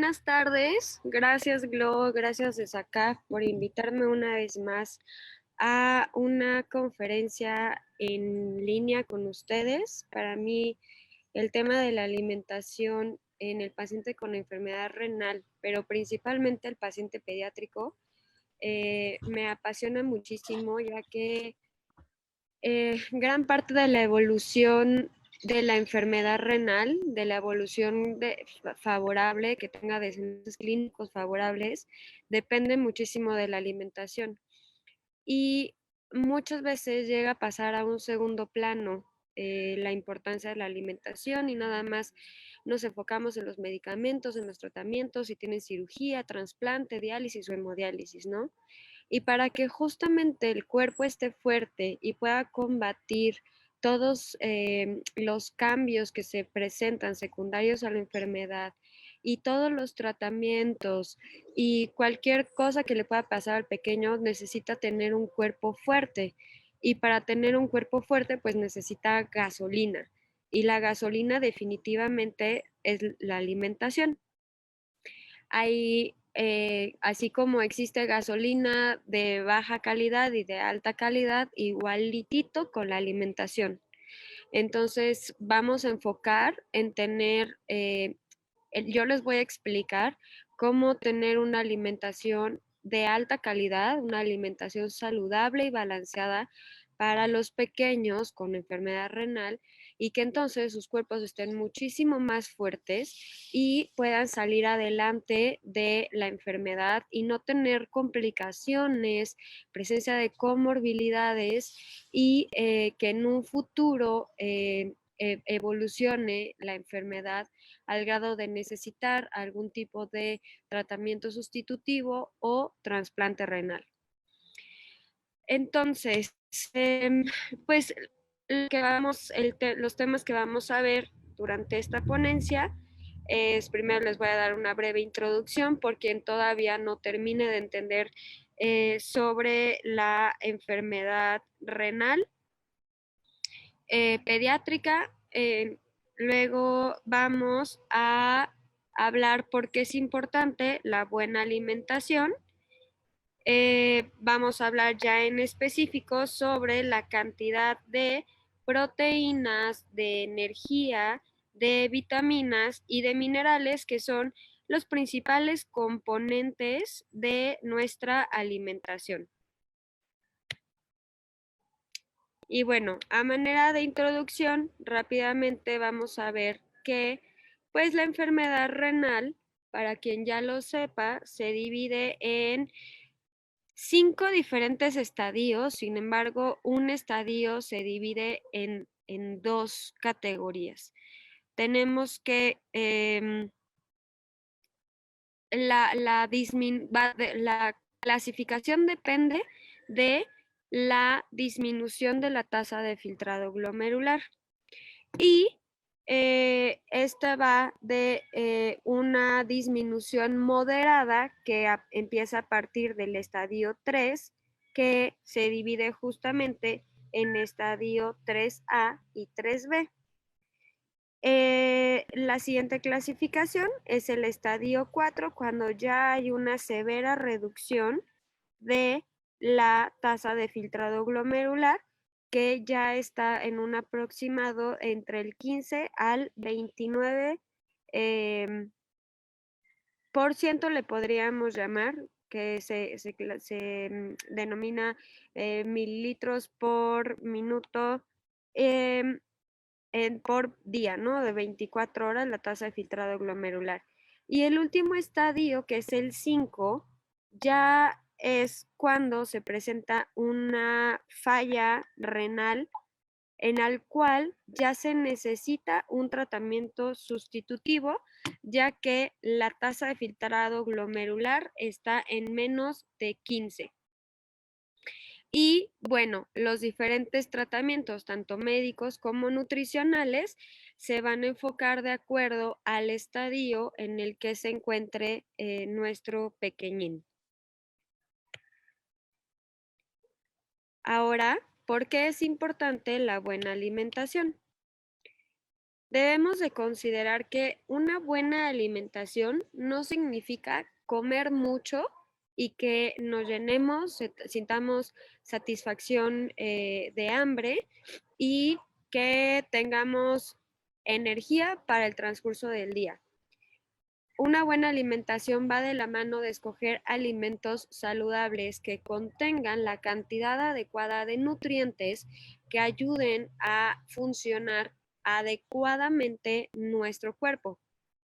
buenas tardes. Gracias, Glo, gracias SACAF por invitarme una vez más a una conferencia en línea con ustedes. Para mí, el tema de la alimentación en el paciente con enfermedad renal, pero principalmente el paciente pediátrico, me apasiona muchísimo, ya que gran parte de la evolución de la enfermedad renal, de la evolución favorable, que tenga desenlaces clínicos favorables, depende muchísimo de la alimentación. Y muchas veces llega a pasar a un segundo plano la importancia de la alimentación y nada más nos enfocamos en los medicamentos, en los tratamientos, si tienen cirugía, trasplante, diálisis o hemodiálisis, ¿no? Y para que justamente el cuerpo esté fuerte y pueda combatir todos los cambios que se presentan secundarios a la enfermedad y todos los tratamientos y cualquier cosa que le pueda pasar al pequeño, necesita tener un cuerpo fuerte. Y para tener un cuerpo fuerte, pues necesita gasolina. Y la gasolina definitivamente es la alimentación. Hay, así como existe gasolina de baja calidad y de alta calidad, igualitito con la alimentación. Entonces, vamos a enfocar en tener, yo les voy a explicar cómo tener una alimentación de alta calidad, una alimentación saludable y balanceada para los pequeños con enfermedad renal y que entonces sus cuerpos estén muchísimo más fuertes y puedan salir adelante de la enfermedad y no tener complicaciones, presencia de comorbilidades y que en un futuro evolucione la enfermedad al grado de necesitar algún tipo de tratamiento sustitutivo o trasplante renal. Entonces, pues los temas que vamos a ver durante esta ponencia es, primero les voy a dar una breve introducción por quien todavía no termine de entender sobre la enfermedad renal pediátrica. Luego vamos a hablar por qué es importante la buena alimentación. Vamos a hablar ya en específico sobre la cantidad de proteínas, de energía, de vitaminas y de minerales que son los principales componentes de nuestra alimentación. Y bueno, a manera de introducción, rápidamente vamos a ver que pues la enfermedad renal, para quien ya lo sepa, se divide en 5 diferentes estadios. Sin embargo, un estadio se divide en 2 categorías. Tenemos que la clasificación depende de la disminución de la tasa de filtrado glomerular. Y esta va de una disminución moderada que empieza a partir del estadio 3, que se divide justamente en estadio 3A y 3B. La siguiente clasificación es el estadio 4, cuando ya hay una severa reducción de la tasa de filtrado glomerular, que ya está en un aproximado entre el 15 al 29 por ciento, le podríamos llamar, que se denomina mililitros por minuto por día, ¿no? De 24 horas la tasa de filtrado glomerular. Y el último estadio, que es el 5, ya es cuando se presenta una falla renal en el cual ya se necesita un tratamiento sustitutivo, ya que la tasa de filtrado glomerular está en menos de 15. Y bueno, los diferentes tratamientos, tanto médicos como nutricionales, se van a enfocar de acuerdo al estadio en el que se encuentre nuestro pequeñín. Ahora, ¿por qué es importante la buena alimentación? Debemos de considerar que una buena alimentación no significa comer mucho y que nos llenemos, sintamos satisfacción de hambre y que tengamos energía para el transcurso del día. Una buena alimentación va de la mano de escoger alimentos saludables que contengan la cantidad adecuada de nutrientes que ayuden a funcionar adecuadamente nuestro cuerpo.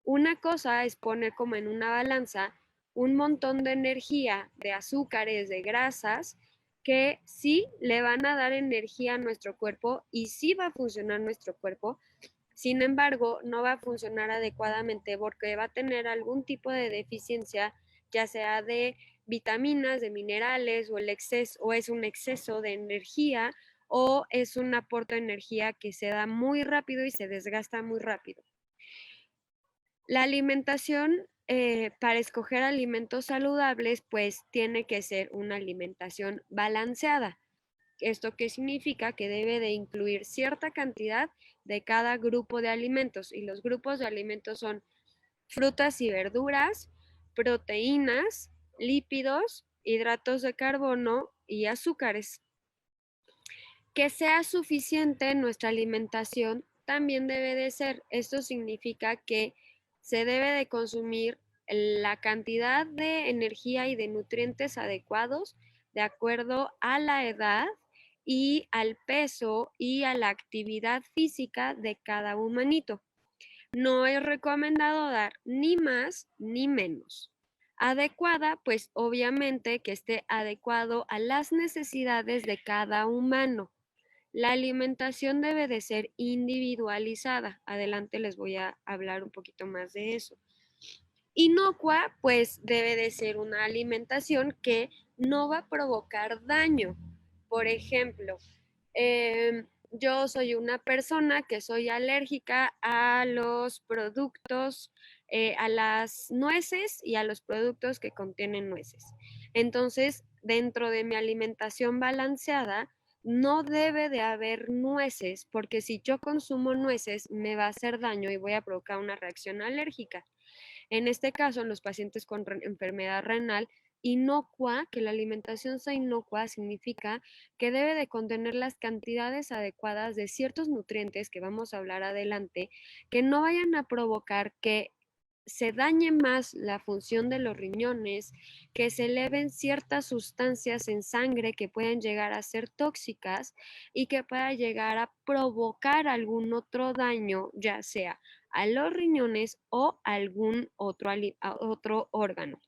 Una cosa es poner como en una balanza un montón de energía, de azúcares, de grasas, que sí le van a dar energía a nuestro cuerpo y sí va a funcionar nuestro cuerpo. Sin embargo, no va a funcionar adecuadamente porque va a tener algún tipo de deficiencia, ya sea de vitaminas, de minerales o el exceso o es un exceso de energía o es un aporte de energía que se da muy rápido y se desgasta muy rápido. La alimentación para escoger alimentos saludables, pues tiene que ser una alimentación balanceada. ¿Esto qué significa? Que debe de incluir cierta cantidad de cada grupo de alimentos. Y los grupos de alimentos son frutas y verduras, proteínas, lípidos, hidratos de carbono y azúcares. Que sea suficiente nuestra alimentación también debe de ser. Esto significa que se debe de consumir la cantidad de energía y de nutrientes adecuados de acuerdo a la edad y al peso y a la actividad física de cada humanito. No es recomendado dar ni más ni menos. Adecuada, pues obviamente que esté adecuado a las necesidades de cada humano. La alimentación debe de ser individualizada. Adelante les voy a hablar un poquito más de eso. Inocua, pues debe de ser una alimentación que no va a provocar daño. Por ejemplo, yo soy una persona que soy alérgica a los productos, a las nueces y a los productos que contienen nueces. Entonces, dentro de mi alimentación balanceada, no debe de haber nueces, porque si yo consumo nueces me va a hacer daño y voy a provocar una reacción alérgica. En este caso, en los pacientes con enfermedad renal inocua, que la alimentación sea inocua significa que debe de contener las cantidades adecuadas de ciertos nutrientes que vamos a hablar adelante, que no vayan a provocar que se dañe más la función de los riñones, que se eleven ciertas sustancias en sangre que pueden llegar a ser tóxicas y que pueda llegar a provocar algún otro daño, ya sea a los riñones o algún otro órgano.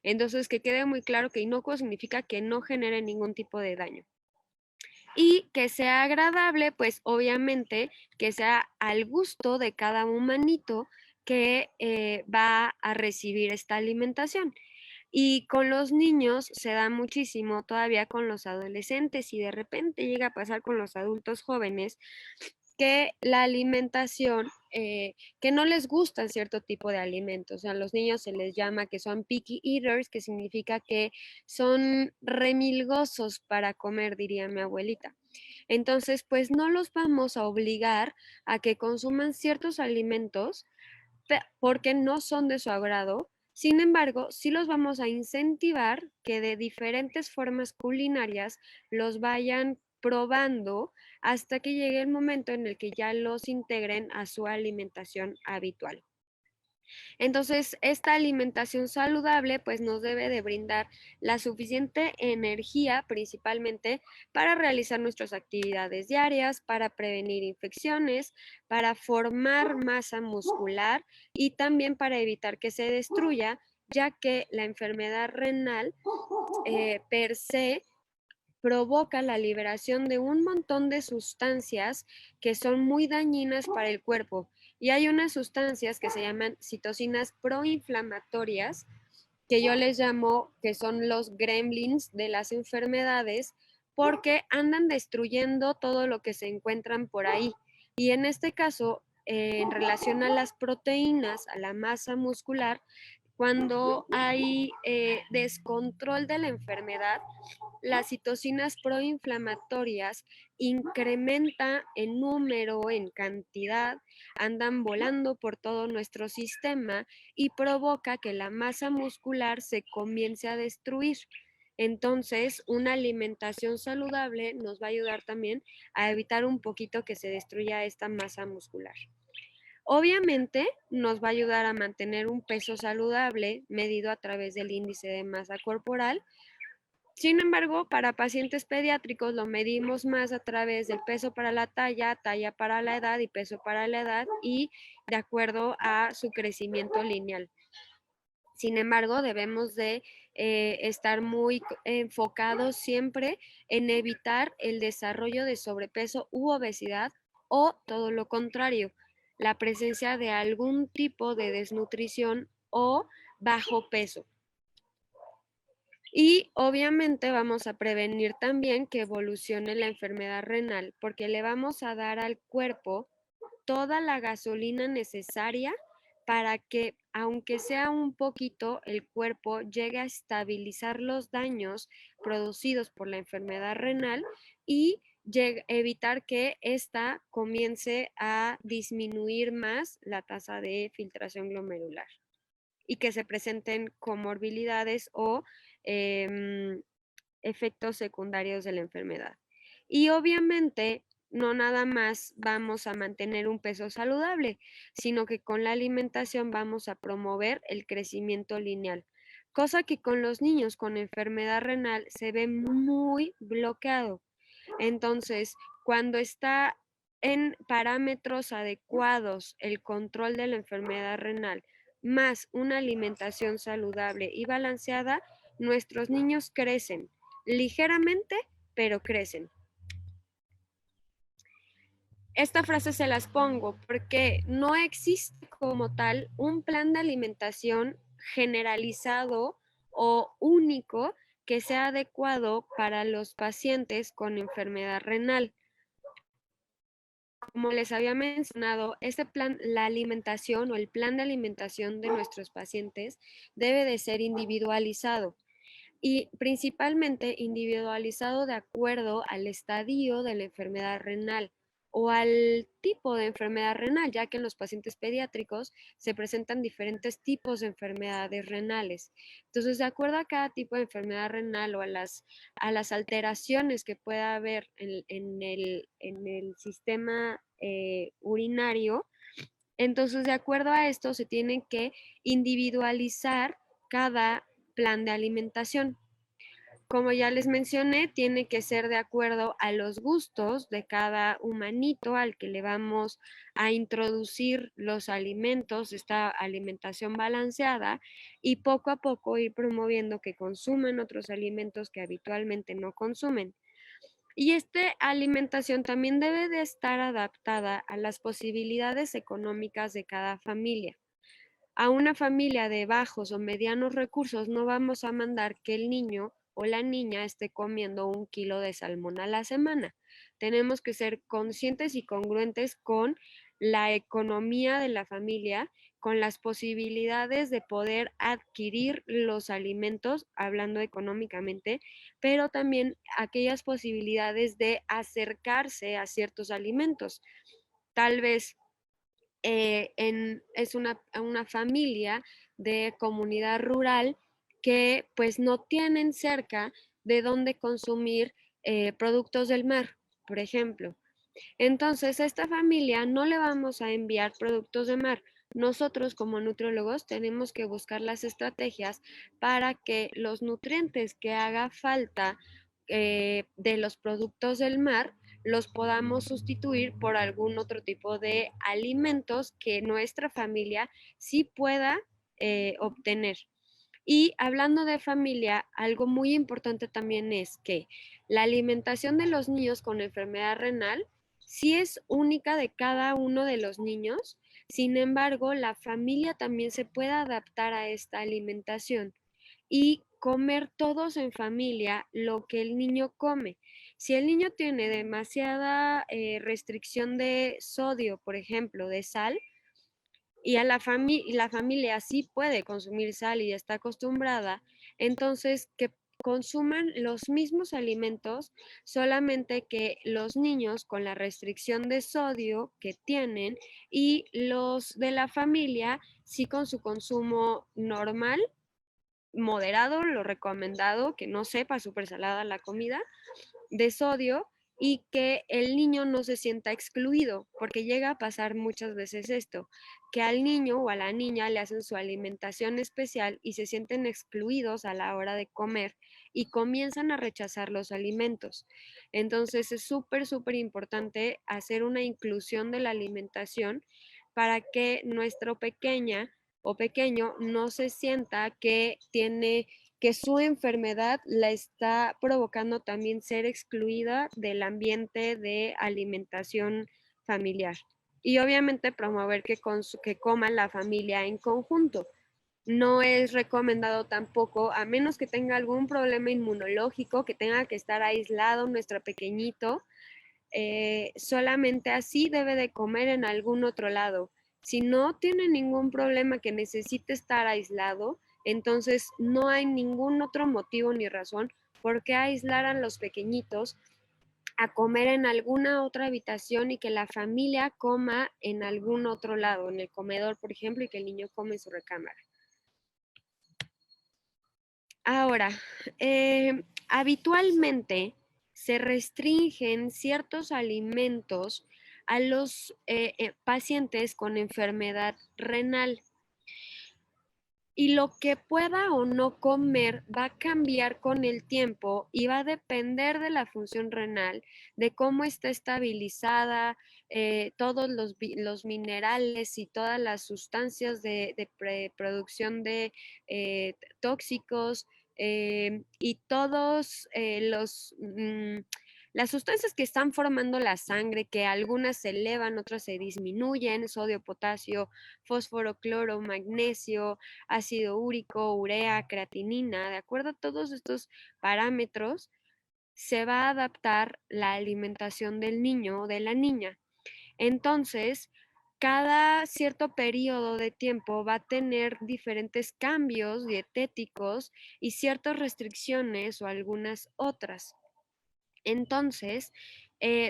Entonces, que quede muy claro que inocuo significa que no genere ningún tipo de daño. Y que sea agradable, pues obviamente que sea al gusto de cada humanito que va a recibir esta alimentación. Y con los niños se da muchísimo, todavía con los adolescentes y de repente llega a pasar con los adultos jóvenes, que la alimentación, que no les gustan cierto tipo de alimentos. A los niños se les llama que son picky eaters, que significa que son remilgosos para comer, diría mi abuelita. Entonces, pues no los vamos a obligar a que consuman ciertos alimentos porque no son de su agrado. Sin embargo, sí los vamos a incentivar que de diferentes formas culinarias los vayan probando hasta que llegue el momento en el que ya los integren a su alimentación habitual. Entonces, esta alimentación saludable pues nos debe de brindar la suficiente energía principalmente para realizar nuestras actividades diarias, para prevenir infecciones, para formar masa muscular y también para evitar que se destruya, ya que la enfermedad renal per se provoca la liberación de un montón de sustancias que son muy dañinas para el cuerpo. Y hay unas sustancias que se llaman citocinas proinflamatorias, que yo les llamo que son los gremlins de las enfermedades, porque andan destruyendo todo lo que se encuentran por ahí. Y en este caso, en relación a las proteínas, a la masa muscular, Cuando hay descontrol de la enfermedad, las citocinas proinflamatorias incrementa en número, en cantidad, andan volando por todo nuestro sistema y provoca que la masa muscular se comience a destruir. Entonces, una alimentación saludable nos va a ayudar también a evitar un poquito que se destruya esta masa muscular. Obviamente nos va a ayudar a mantener un peso saludable medido a través del índice de masa corporal. Sin embargo, para pacientes pediátricos lo medimos más a través del peso para la talla, talla para la edad y peso para la edad y de acuerdo a su crecimiento lineal. Sin embargo, debemos de estar muy enfocados siempre en evitar el desarrollo de sobrepeso u obesidad o todo lo contrario, la presencia de algún tipo de desnutrición o bajo peso. Y obviamente vamos a prevenir también que evolucione la enfermedad renal porque le vamos a dar al cuerpo toda la gasolina necesaria para que, aunque sea un poquito, el cuerpo llegue a estabilizar los daños producidos por la enfermedad renal y evitar que ésta comience a disminuir más la tasa de filtración glomerular y que se presenten comorbilidades o efectos secundarios de la enfermedad. Y obviamente no nada más vamos a mantener un peso saludable, sino que con la alimentación vamos a promover el crecimiento lineal, cosa que con los niños con enfermedad renal se ve muy bloqueado. Entonces, cuando está en parámetros adecuados el control de la enfermedad renal, más una alimentación saludable y balanceada, nuestros niños crecen ligeramente, pero crecen. Esta frase se las pongo porque no existe como tal un plan de alimentación generalizado o único que sea adecuado para los pacientes con enfermedad renal. Como les había mencionado, este plan, la alimentación o el plan de alimentación de nuestros pacientes debe de ser individualizado y principalmente individualizado de acuerdo al estadio de la enfermedad renal o al tipo de enfermedad renal, ya que en los pacientes pediátricos se presentan diferentes tipos de enfermedades renales. Entonces, de acuerdo a cada tipo de enfermedad renal o a las alteraciones que pueda haber en el sistema urinario, entonces, de acuerdo a esto, se tiene que individualizar cada plan de alimentación. Como ya les mencioné, tiene que ser de acuerdo a los gustos de cada humanito al que le vamos a introducir los alimentos, esta alimentación balanceada, y poco a poco ir promoviendo que consuman otros alimentos que habitualmente no consumen. Y esta alimentación también debe de estar adaptada a las posibilidades económicas de cada familia. A una familia de bajos o medianos recursos no vamos a mandar que el niño o la niña esté comiendo 1 kilo de salmón a la semana. Tenemos que ser conscientes y congruentes con la economía de la familia, con las posibilidades de poder adquirir los alimentos, hablando económicamente, pero también aquellas posibilidades de acercarse a ciertos alimentos. Tal vez es una familia de comunidad rural que pues no tienen cerca de dónde consumir productos del mar, por ejemplo. Entonces, a esta familia no le vamos a enviar productos de mar. Nosotros como nutriólogos tenemos que buscar las estrategias para que los nutrientes que haga falta de los productos del mar los podamos sustituir por algún otro tipo de alimentos que nuestra familia sí pueda obtener. Y hablando de familia, algo muy importante también es que la alimentación de los niños con enfermedad renal sí es única de cada uno de los niños. Sin embargo, la familia también se puede adaptar a esta alimentación y comer todos en familia lo que el niño come. Si el niño tiene demasiada restricción de sodio, por ejemplo, de sal, y la familia sí puede consumir sal y está acostumbrada, entonces que consuman los mismos alimentos, solamente que los niños con la restricción de sodio que tienen y los de la familia sí con su consumo normal, moderado, lo recomendado, que no sepa súper salada la comida, de sodio, y que el niño no se sienta excluido, porque llega a pasar muchas veces esto, que al niño o a la niña le hacen su alimentación especial y se sienten excluidos a la hora de comer y comienzan a rechazar los alimentos. Entonces es súper, súper importante hacer una inclusión de la alimentación para que nuestro pequeña o pequeño no se sienta que su enfermedad la está provocando también ser excluida del ambiente de alimentación familiar. Y obviamente promover que coman la familia en conjunto. No es recomendado tampoco, a menos que tenga algún problema inmunológico, que tenga que estar aislado nuestro pequeñito, solamente así debe de comer en algún otro lado. Si no tiene ningún problema que necesite estar aislado, entonces no hay ningún otro motivo ni razón por qué aislar a los pequeñitos a comer en alguna otra habitación y que la familia coma en algún otro lado, en el comedor, por ejemplo, y que el niño come en su recámara. Ahora, habitualmente se restringen ciertos alimentos a los pacientes con enfermedad renal. Y lo que pueda o no comer va a cambiar con el tiempo y va a depender de la función renal, de cómo está estabilizada, todos los minerales y todas las sustancias de producción de tóxicos, y todos las sustancias que están formando la sangre, que algunas se elevan, otras se disminuyen, sodio, potasio, fósforo, cloro, magnesio, ácido úrico, urea, creatinina. De acuerdo a todos estos parámetros, se va a adaptar la alimentación del niño o de la niña. Entonces, cada cierto periodo de tiempo va a tener diferentes cambios dietéticos y ciertas restricciones o algunas otras. Entonces,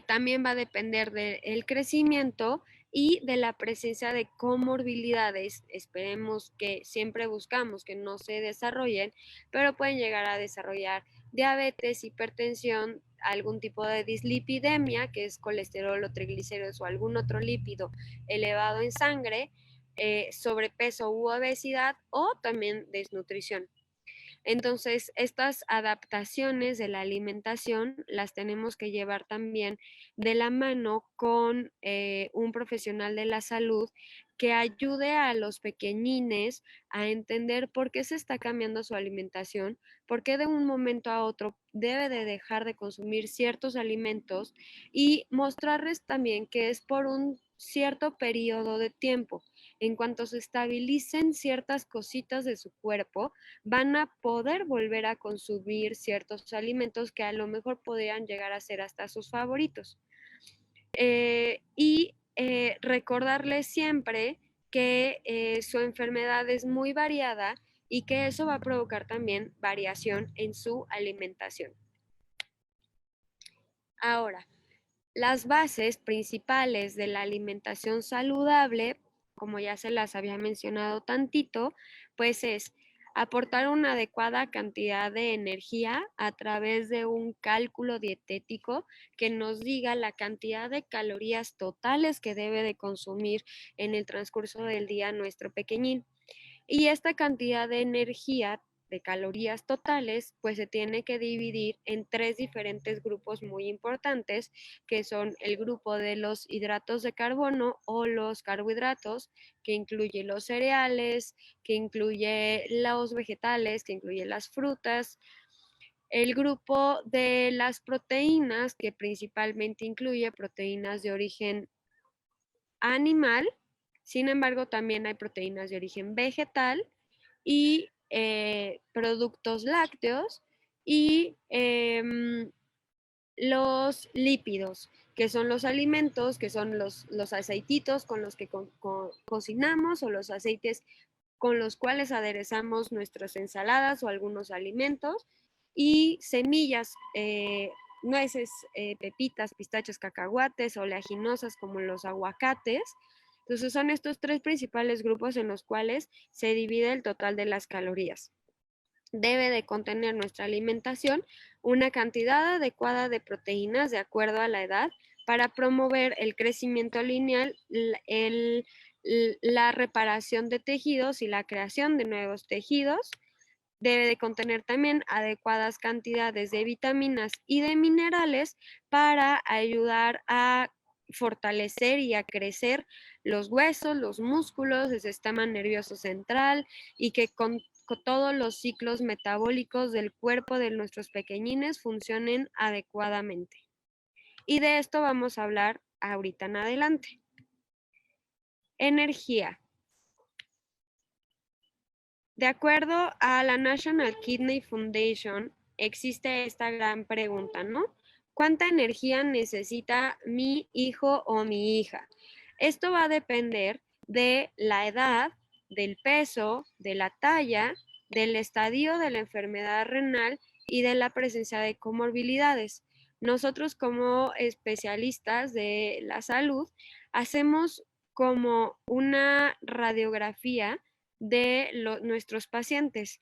también va a depender del crecimiento y de la presencia de comorbilidades. Esperemos que siempre buscamos que no se desarrollen, pero pueden llegar a desarrollar diabetes, hipertensión, algún tipo de dislipidemia, que es colesterol o triglicéridos o algún otro lípido elevado en sangre, sobrepeso u obesidad o también desnutrición. Entonces, estas adaptaciones de la alimentación las tenemos que llevar también de la mano con un profesional de la salud que ayude a los pequeñines a entender por qué se está cambiando su alimentación, por qué de un momento a otro debe de dejar de consumir ciertos alimentos y mostrarles también que es por un cierto periodo de tiempo. En cuanto se estabilicen ciertas cositas de su cuerpo, van a poder volver a consumir ciertos alimentos que a lo mejor podrían llegar a ser hasta sus favoritos. Y recordarles siempre que su enfermedad es muy variada y que eso va a provocar también variación en su alimentación. Ahora, las bases principales de la alimentación saludable, como ya se las había mencionado tantito, pues es aportar una adecuada cantidad de energía a través de un cálculo dietético que nos diga la cantidad de calorías totales que debe de consumir en el transcurso del día nuestro pequeñín. Y esta cantidad de energía, de calorías totales, pues se tiene que dividir en tres diferentes grupos muy importantes, que son el grupo de los hidratos de carbono o los carbohidratos, que incluye los cereales, que incluye los vegetales, que incluye las frutas, el grupo de las proteínas, que principalmente incluye proteínas de origen animal. Sin embargo, también hay proteínas de origen vegetal y productos lácteos y los lípidos, que son los alimentos, que son los aceititos con los que cocinamos o los aceites con los cuales aderezamos nuestras ensaladas o algunos alimentos, y semillas, nueces, pepitas, pistachos, cacahuates, oleaginosas como los aguacates. Entonces son estos tres principales grupos en los cuales se divide el total de las calorías. Debe de contener nuestra alimentación una cantidad adecuada de proteínas de acuerdo a la edad para promover el crecimiento lineal, la reparación de tejidos y la creación de nuevos tejidos. Debe de contener también adecuadas cantidades de vitaminas y de minerales para ayudar a fortalecer y a crecer los huesos, los músculos, el sistema nervioso central, y que con todos los ciclos metabólicos del cuerpo de nuestros pequeñines funcionen adecuadamente. Y de esto vamos a hablar ahorita en adelante. Energía. De acuerdo a la National Kidney Foundation, existe esta gran pregunta, ¿no? ¿Cuánta energía necesita mi hijo o mi hija? Esto va a depender de la edad, del peso, de la talla, del estadio de la enfermedad renal y de la presencia de comorbilidades. Nosotros como especialistas de la salud hacemos como una radiografía de nuestros pacientes,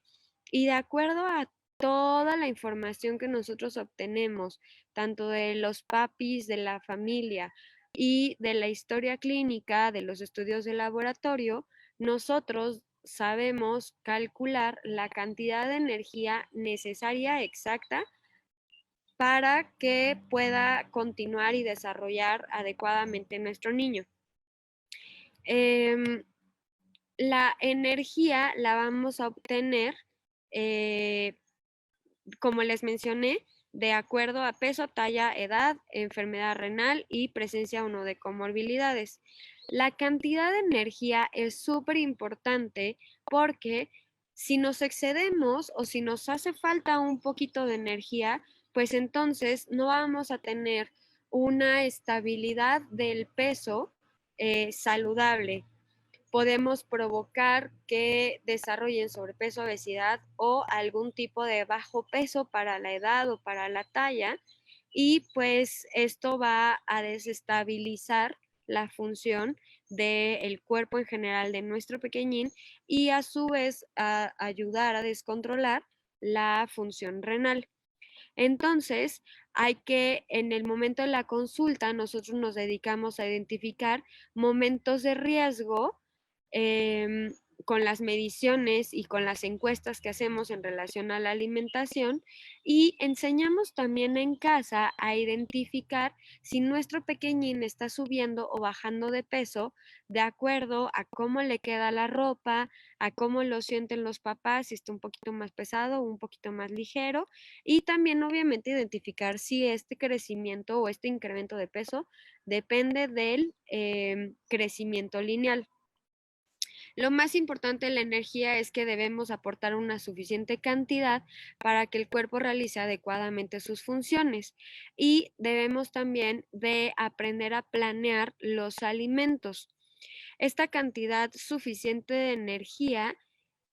y de acuerdo a toda la información que nosotros obtenemos, tanto de los papis de la familia y de la historia clínica, de los estudios de laboratorio, nosotros sabemos calcular la cantidad de energía necesaria exacta para que pueda continuar y desarrollar adecuadamente nuestro niño. La energía la vamos a obtener, como les mencioné, de acuerdo a peso, talla, edad, enfermedad renal y presencia o no de comorbilidades. La cantidad de energía es súper importante porque si nos excedemos o si nos hace falta un poquito de energía, pues entonces no vamos a tener una estabilidad del peso saludable. Podemos provocar que desarrollen sobrepeso, obesidad o algún tipo de bajo peso para la edad o para la talla, y pues esto va a desestabilizar la función del cuerpo en general de nuestro pequeñín y a su vez a ayudar a descontrolar la función renal. Entonces, hay que, en el momento de la consulta, nosotros nos dedicamos a identificar momentos de riesgo, eh, con las mediciones y con las encuestas que hacemos en relación a la alimentación, y enseñamos también en casa a identificar si nuestro pequeñín está subiendo o bajando de peso de acuerdo a cómo le queda la ropa, a cómo lo sienten los papás, si está un poquito más pesado o un poquito más ligero, y también obviamente identificar si este crecimiento o este incremento de peso depende del crecimiento lineal. Lo más importante de la energía es que debemos aportar una suficiente cantidad para que el cuerpo realice adecuadamente sus funciones, y debemos también de aprender a planear los alimentos. Esta cantidad suficiente de energía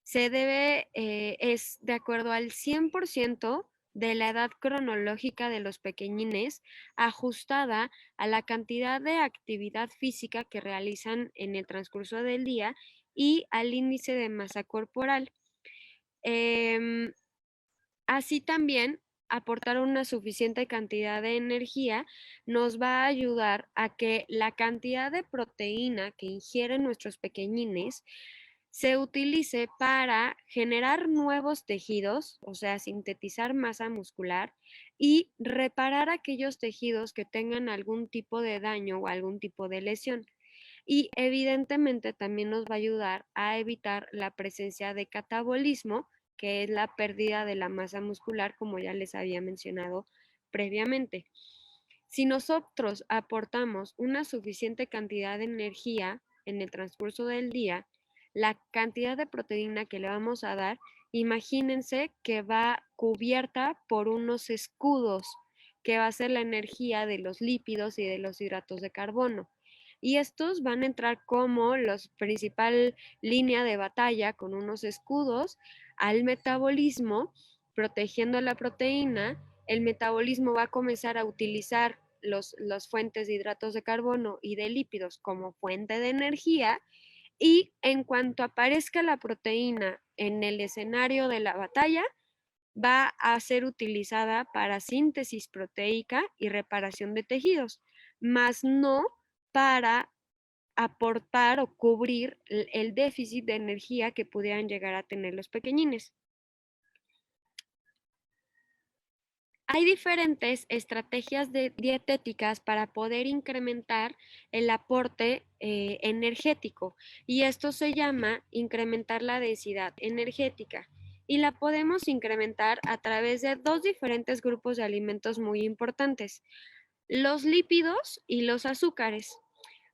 es de acuerdo al 100% de la edad cronológica de los pequeñines, ajustada a la cantidad de actividad física que realizan en el transcurso del día y al índice de masa corporal. Em, Así también, aportar una suficiente cantidad de energía nos va a ayudar a que la cantidad de proteína que ingieren nuestros pequeñines se utilice para generar nuevos tejidos, o sea, sintetizar masa muscular y reparar aquellos tejidos que tengan algún tipo de daño o algún tipo de lesión. Y evidentemente también nos va a ayudar a evitar la presencia de catabolismo, que es la pérdida de la masa muscular, como ya les había mencionado previamente. Si nosotros aportamos una suficiente cantidad de energía en el transcurso del día, la cantidad de proteína que le vamos a dar, imagínense que va cubierta por unos escudos que va a ser la energía de los lípidos y de los hidratos de carbono. Y estos van a entrar como la principal línea de batalla con unos escudos al metabolismo, protegiendo la proteína. El metabolismo va a comenzar a utilizar las fuentes de hidratos de carbono y de lípidos como fuente de energía, y en cuanto aparezca la proteína en el escenario de la batalla, va a ser utilizada para síntesis proteica y reparación de tejidos, más no para aportar o cubrir el déficit de energía que pudieran llegar a tener los pequeñines. Hay diferentes estrategias dietéticas para poder incrementar el aporte energético, y esto se llama incrementar la densidad energética, y la podemos incrementar a través de dos diferentes grupos de alimentos muy importantes: los lípidos y los azúcares.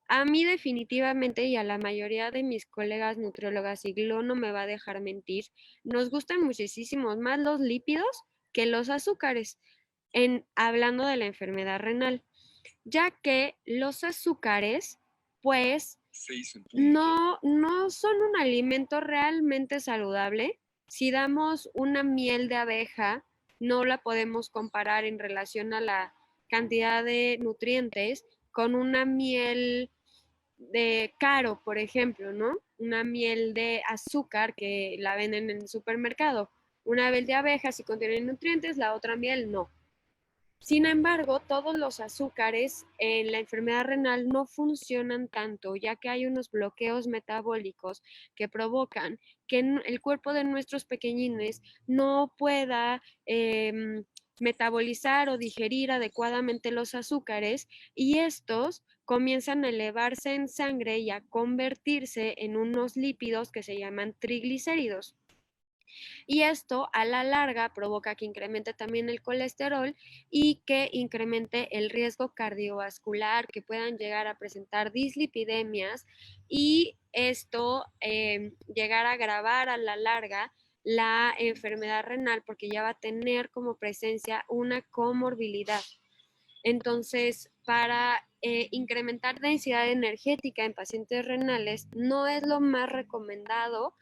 A mí definitivamente, y a la mayoría de mis colegas nutriólogas, y Glo no me va a dejar mentir, nos gustan muchísimo más los lípidos que los azúcares, hablando de la enfermedad renal, ya que los azúcares, pues, no son un alimento realmente saludable. Si damos una miel de abeja, no la podemos comparar en relación a la cantidad de nutrientes con una miel de caro, por ejemplo, ¿no? Una miel de azúcar que la venden en el supermercado. Una miel de abeja sí contiene nutrientes, la otra miel no. Sin embargo, todos los azúcares en la enfermedad renal no funcionan tanto, ya que hay unos bloqueos metabólicos que provocan que el cuerpo de nuestros pequeñines no pueda metabolizar o digerir adecuadamente los azúcares, y estos comienzan a elevarse en sangre y a convertirse en unos lípidos que se llaman triglicéridos. Y esto a la larga provoca que incremente también el colesterol y que incremente el riesgo cardiovascular, que puedan llegar a presentar dislipidemias, y esto llegar a agravar a la larga la enfermedad renal, porque ya va a tener como presencia una comorbilidad. Entonces, para incrementar densidad energética en pacientes renales, no es lo más recomendado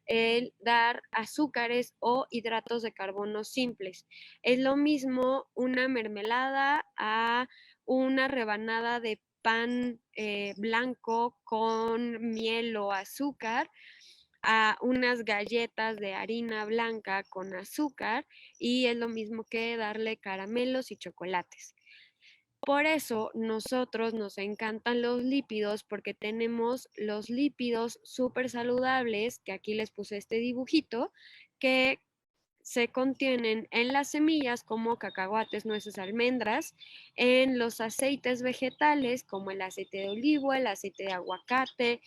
el dar azúcares o hidratos de carbono simples. Es lo mismo una mermelada a una rebanada de pan blanco con miel o azúcar, a unas galletas de harina blanca con azúcar, y es lo mismo que darle caramelos y chocolates. Por eso nosotros nos encantan los lípidos, porque tenemos los lípidos súper saludables, que aquí les puse este dibujito, que se contienen en las semillas como cacahuates, nueces, almendras, en los aceites vegetales como el aceite de olivo, el aceite de aguacate,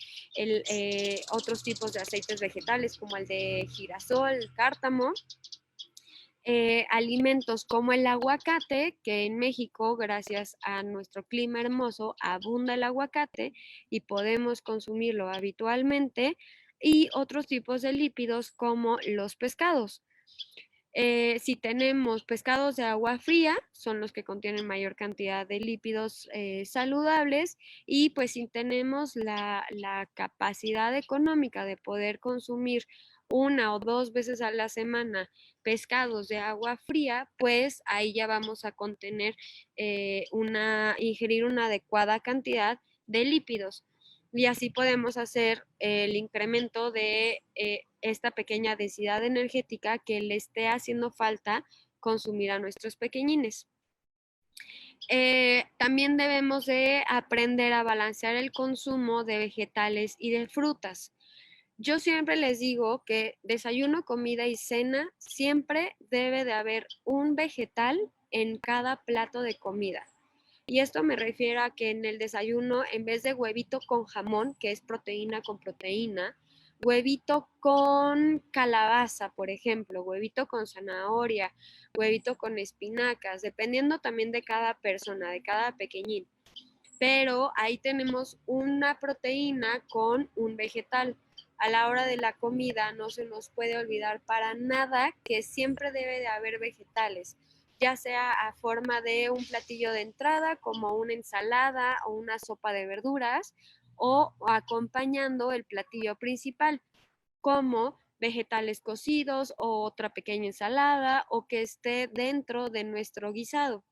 otros tipos de aceites vegetales como el de girasol, el cártamo. Alimentos como el aguacate, que en México, gracias a nuestro clima hermoso, abunda el aguacate y podemos consumirlo habitualmente, y otros tipos de lípidos como los pescados. Si tenemos pescados de agua fría, son los que contienen mayor cantidad de lípidos saludables, y pues si tenemos la capacidad económica de poder consumir una o dos veces a la semana pescados de agua fría, pues ahí ya vamos a contener ingerir una adecuada cantidad de lípidos, y así podemos hacer el incremento de esta pequeña densidad energética que le esté haciendo falta consumir a nuestros pequeñines. También debemos de aprender a balancear el consumo de vegetales y de frutas. Yo siempre les digo que desayuno, comida y cena siempre debe de haber un vegetal en cada plato de comida. Y esto me refiero a que en el desayuno, en vez de huevito con jamón, que es proteína con proteína, huevito con calabaza, por ejemplo, huevito con zanahoria, huevito con espinacas, dependiendo también de cada persona, de cada pequeñín. Pero ahí tenemos una proteína con un vegetal. A la hora de la comida no se nos puede olvidar para nada que siempre debe de haber vegetales. ya sea a forma de un platillo de entrada, como una ensalada o una sopa de verduras, o acompañando el platillo principal, como vegetales cocidos o otra pequeña ensalada o que esté dentro de nuestro guisado.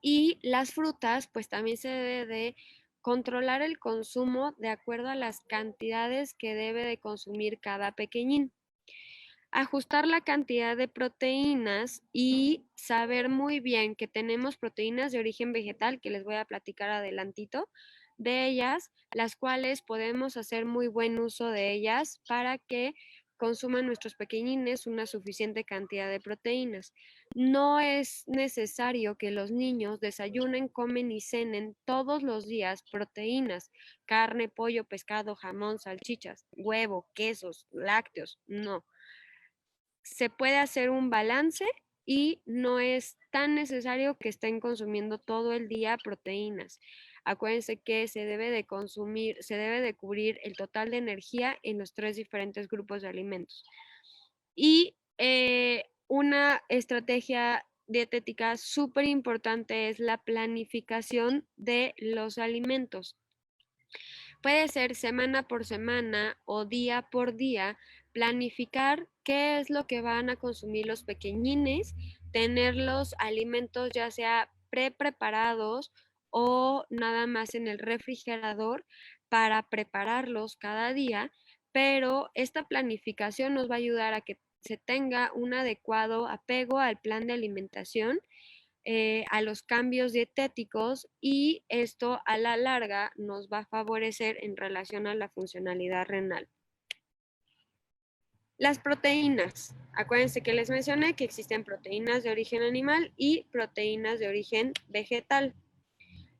Y las frutas, pues también se debe de controlar el consumo de acuerdo a las cantidades que debe de consumir cada pequeñín. Ajustar la cantidad de proteínas y saber muy bien que tenemos proteínas de origen vegetal, que les voy a platicar adelantito de ellas, las cuales podemos hacer muy buen uso de ellas para que consuman nuestros pequeñines una suficiente cantidad de proteínas. No es necesario que los niños desayunen, comen y cenen todos los días proteínas, carne, pollo, pescado, jamón, salchichas, huevo, quesos, lácteos, no. Se puede hacer un balance y no es tan necesario que estén consumiendo todo el día proteínas. Acuérdense que se debe de consumir, se debe de cubrir el total de energía en los 3 diferentes grupos de alimentos. Y una estrategia dietética súper importante es la planificación de los alimentos. Puede ser semana por semana o día por día, planificar qué es lo que van a consumir los pequeñines, tener los alimentos ya sea preparados o nada más en el refrigerador para prepararlos cada día, pero esta planificación nos va a ayudar a que se tenga un adecuado apego al plan de alimentación, a los cambios dietéticos, y esto a la larga nos va a favorecer en relación a la funcionalidad renal. Las proteínas. Acuérdense que les mencioné que existen proteínas de origen animal y proteínas de origen vegetal.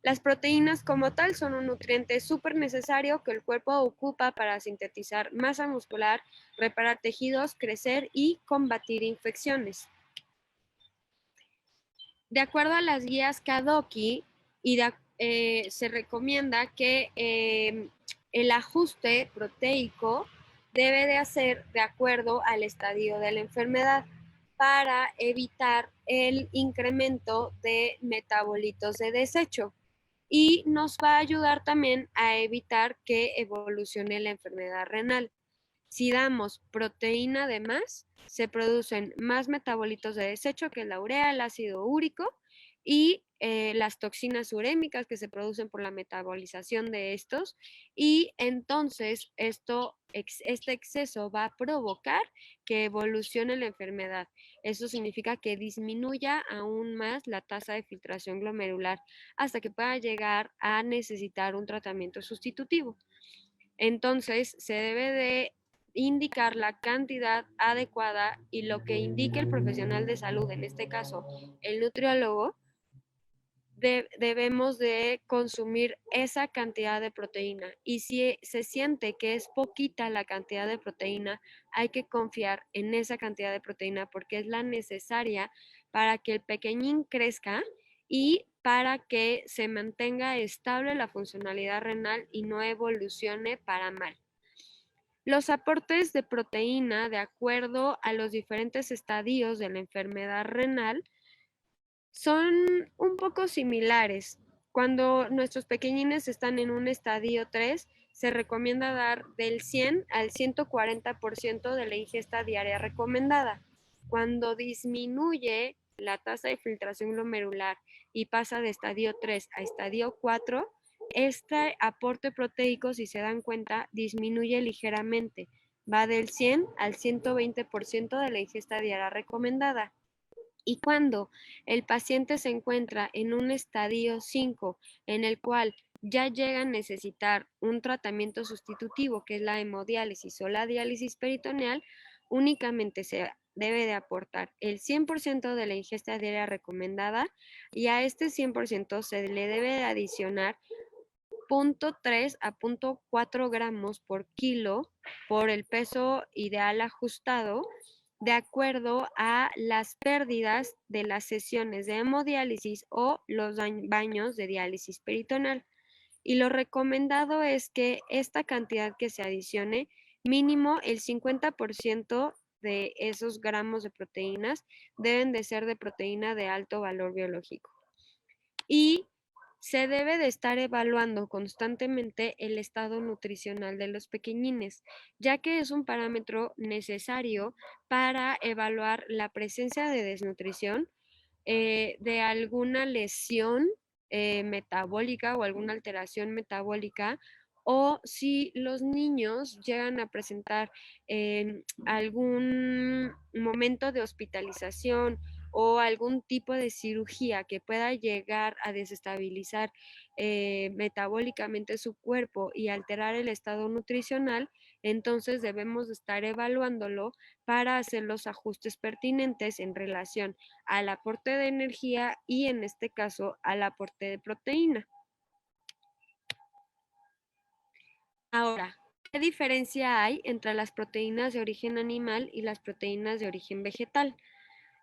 Las proteínas como tal son un nutriente súper necesario que el cuerpo ocupa para sintetizar masa muscular, reparar tejidos, crecer y combatir infecciones. De acuerdo a las guías Kadoki, se recomienda que el ajuste proteico debe de hacer de acuerdo al estadio de la enfermedad para evitar el incremento de metabolitos de desecho, y nos va a ayudar también a evitar que evolucione la enfermedad renal. Si damos proteína de más, se producen más metabolitos de desecho, que es la urea, el ácido úrico y las toxinas urémicas que se producen por la metabolización de estos, y entonces este exceso va a provocar que evolucione la enfermedad. Eso significa que disminuya aún más la tasa de filtración glomerular hasta que pueda llegar a necesitar un tratamiento sustitutivo. Entonces, se debe de indicar la cantidad adecuada y lo que indique el profesional de salud, en este caso el nutriólogo, debemos de consumir esa cantidad de proteína. Y si se siente que es poquita la cantidad de proteína, hay que confiar en esa cantidad de proteína porque es la necesaria para que el pequeñín crezca y para que se mantenga estable la funcionalidad renal y no evolucione para mal. Los aportes de proteína, de acuerdo a los diferentes estadios de la enfermedad renal, son un poco similares. Cuando nuestros pequeñines están en un estadio 3, se recomienda dar del 100 al 140% de la ingesta diaria recomendada. Cuando disminuye la tasa de filtración glomerular y pasa de estadio 3 a estadio 4, este aporte proteico, si se dan cuenta, disminuye ligeramente. Va del 100 al 120% de la ingesta diaria recomendada. Y cuando el paciente se encuentra en un estadio 5, en el cual ya llega a necesitar un tratamiento sustitutivo, que es la hemodiálisis o la diálisis peritoneal, únicamente se debe de aportar el 100% de la ingesta diaria recomendada, y a este 100% se le debe de adicionar 0.3 a 0.4 gramos por kilo por el peso ideal ajustado, de acuerdo a las pérdidas de las sesiones de hemodiálisis o los baños de diálisis peritoneal. Y lo recomendado es que esta cantidad que se adicione, mínimo el 50% de esos gramos de proteínas deben de ser de proteína de alto valor biológico. Y se debe de estar evaluando constantemente el estado nutricional de los pequeñines, ya que es un parámetro necesario para evaluar la presencia de desnutrición, de alguna lesión metabólica o alguna alteración metabólica, o si los niños llegan a presentar algún momento de hospitalización o algún tipo de cirugía que pueda llegar a desestabilizar metabólicamente su cuerpo y alterar el estado nutricional, entonces debemos estar evaluándolo para hacer los ajustes pertinentes en relación al aporte de energía y en este caso al aporte de proteína. Ahora, ¿qué diferencia hay entre las proteínas de origen animal y las proteínas de origen vegetal?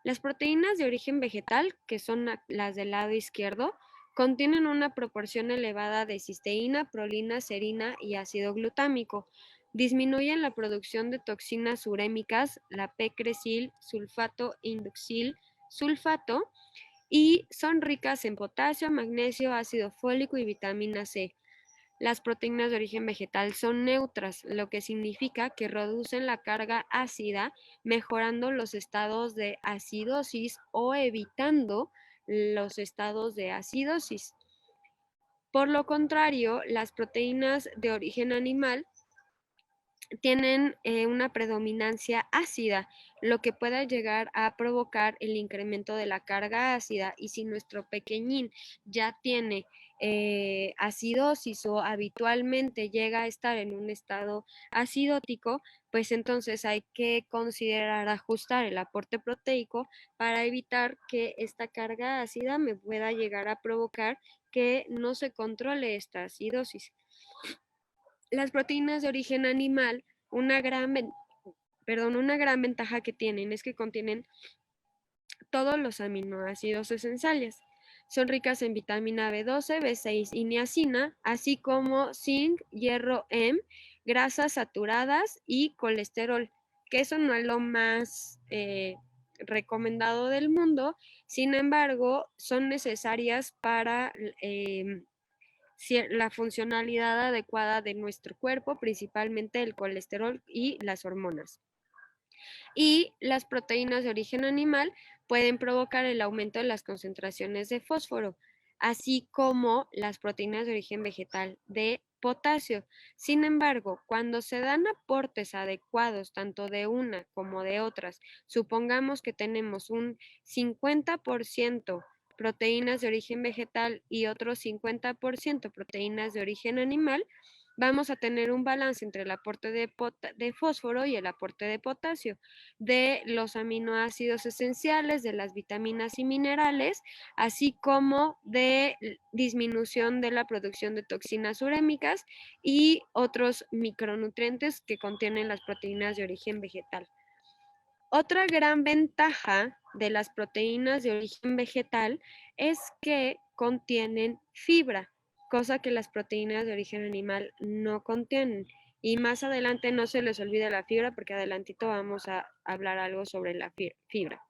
Las proteínas de origen vegetal, que son las del lado izquierdo, contienen una proporción elevada de cisteína, prolina, serina y ácido glutámico. Disminuyen la producción de toxinas urémicas, la P-crecil, sulfato, induxil, sulfato, y son ricas en potasio, magnesio, ácido fólico y vitamina C. Las proteínas de origen vegetal son neutras, lo que significa que reducen la carga ácida, mejorando los estados de acidosis o evitando los estados de acidosis. Por lo contrario, las proteínas de origen animal tienen una predominancia ácida, lo que puede llegar a provocar el incremento de la carga ácida. Y si nuestro pequeñín ya tiene acidosis o habitualmente llega a estar en un estado acidótico, pues entonces hay que considerar ajustar el aporte proteico para evitar que esta carga ácida me pueda llegar a provocar que no se controle esta acidosis. Las proteínas de origen animal, una gran ventaja que tienen es que contienen todos los aminoácidos esenciales. Son ricas en vitamina B12, B6 y niacina, así como zinc, hierro, grasas saturadas y colesterol, que eso no es lo más recomendado del mundo. Sin embargo, son necesarias para la funcionalidad adecuada de nuestro cuerpo, principalmente el colesterol y las hormonas. Y las proteínas de origen animal pueden provocar el aumento de las concentraciones de fósforo, así como las proteínas de origen vegetal de potasio. Sin embargo, cuando se dan aportes adecuados tanto de una como de otras, supongamos que tenemos un 50% proteínas de origen vegetal y otro 50% proteínas de origen animal, vamos a tener un balance entre el aporte de fósforo y el aporte de potasio, de los aminoácidos esenciales, de las vitaminas y minerales, así como de disminución de la producción de toxinas urémicas y otros micronutrientes que contienen las proteínas de origen vegetal. Otra gran ventaja de las proteínas de origen vegetal es que contienen fibra, cosa que las proteínas de origen animal no contienen. Y más adelante no se les olvide la fibra porque adelantito vamos a hablar algo sobre la fibra.